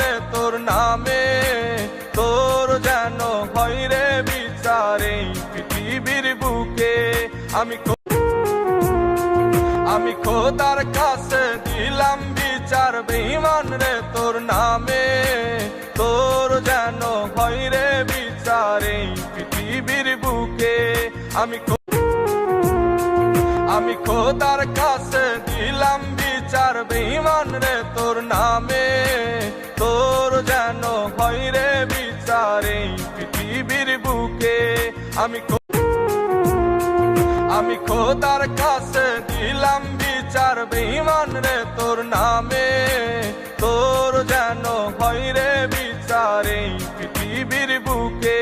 রে তোর নামে, তোর যেন হয় রে বিচার এই পৃথিবীর বুকে। আমি খোদার কাছে দিলাম বিচার বেঈমান রে তোর নামে, তোর যেন হয় রে বিচার এই পৃথিবীর বুকে। আমি খোদার কাছে দিলাম বিচার বেঈমান রে তোর নামে, তোর যেন হয় রে বিচার এই পৃথিবীর বুকে। আমি খোদার কাছে দিলাম বিচার বেঈমান রে তোর নামে, তোর যেন হয় রে বিচার এই পৃথিবীর বুকে।